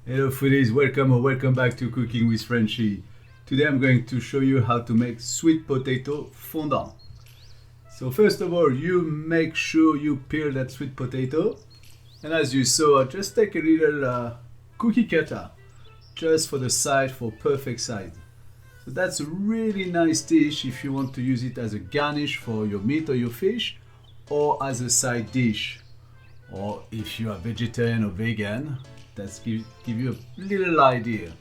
Hello foodies, welcome or welcome back to Cooking with Frenchy. Today I'm going to show you how to make sweet potato fondant. So first of all, you make sure you peel that sweet potato, and as you saw, just take a little cookie cutter just for the side, for perfect size. So that's a really nice dish if you want to use it as a garnish for your meat or your fish, or as a side dish, or if you are vegetarian or vegan. That's give you a little idea.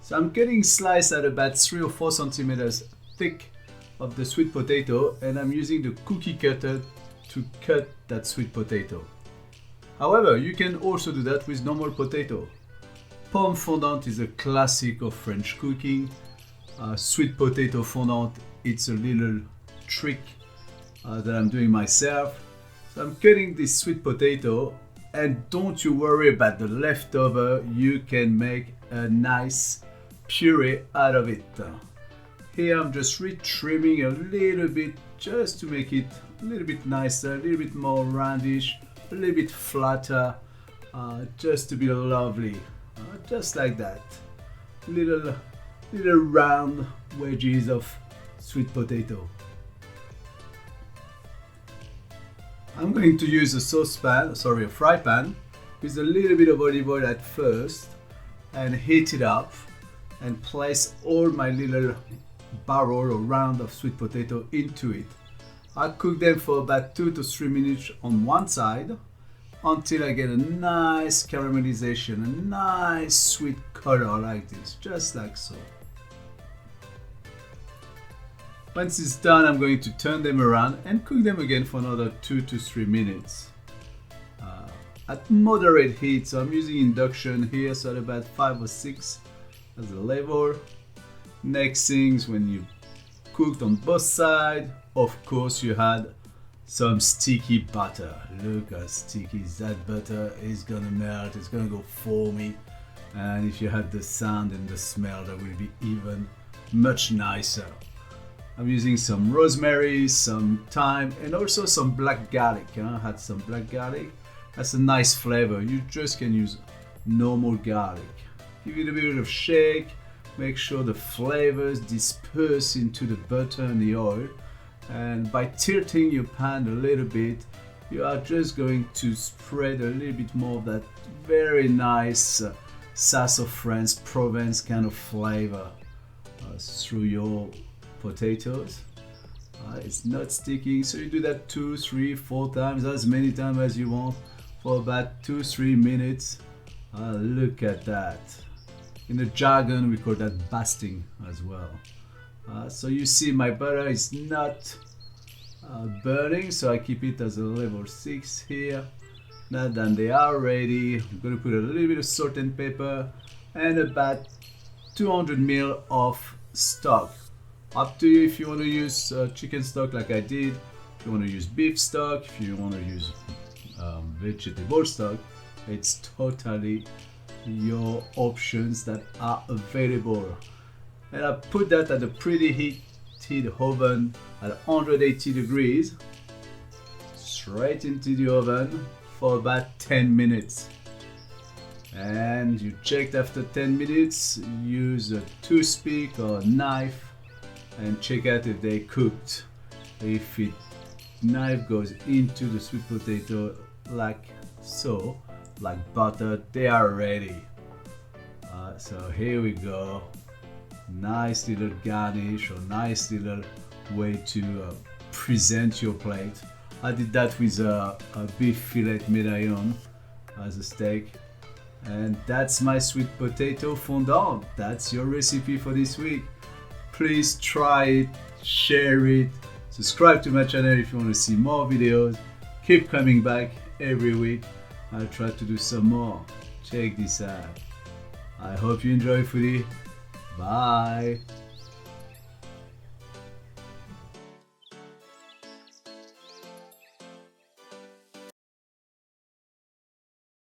So I'm cutting slice at about 3 or 4 centimeters thick of the sweet potato, and I'm using the cookie cutter to cut that sweet potato. However, you can also do that with normal potato. Pomme fondant is a classic of French cooking. Sweet potato fondant, it's a little trick that I'm doing myself. So I'm cutting this sweet potato, and don't you worry about the leftover, you can make a nice puree out of it. Here I'm just trimming a little bit just to make it a little bit nicer, a little bit more roundish, a little bit flatter, just to be lovely, just like that. Little round wedges of sweet potato. I'm going to use a fry pan with a little bit of olive oil at first, and heat it up and place all my little barrel or round of sweet potato into it. I'll cook them for about 2 to 3 minutes on one side until I get a nice caramelization, a nice sweet color like this, just like so. Once it's done, I'm going to turn them around and cook them again for another 2 to 3 minutes. At moderate heat, so I'm using induction here, so at about 5 or 6 as a level. Next things, when you cooked on both sides, of course you had some sticky butter. Look how sticky that butter is gonna melt, it's gonna go foamy. And if you had the sound and the smell, that will be even much nicer. I'm using some rosemary, some thyme, and also some black garlic. I had some black garlic. That's a nice flavor. You just can use normal garlic. Give it a bit of shake. Make sure the flavors disperse into the butter and the oil. And by tilting your pan a little bit, you are just going to spread a little bit more of that very nice South of France, Provence kind of flavor through your potatoes. It's not sticking, so you do that 2, 3, 4 times, as many times as you want, for about 2-3 minutes. Look at that. In the jargon we call that basting as well. So you see my butter is not burning, so I keep it as a level 6 here. Now that they are ready, I'm going to put a little bit of salt and pepper and about 200 ml of stock. Up to you if you want to use chicken stock like I did, if you want to use beef stock, if you want to use vegetable stock. It's totally your options that are available. And I put that at a preheated oven at 180 degrees, straight into the oven for about 10 minutes. And you checked after 10 minutes, use a toothpick or a knife and check out if they cooked. If the knife goes into the sweet potato like so, like butter, they are ready. So here we go. Nice little garnish, or nice little way to present your plate. I did that with a beef fillet médaillon as a steak. And that's my sweet potato fondant. That's your recipe for this week. Please try it, share it, subscribe to my channel if you want to see more videos. Keep coming back every week. I'll try to do some more. Check this out. I hope you enjoy foodie. Bye.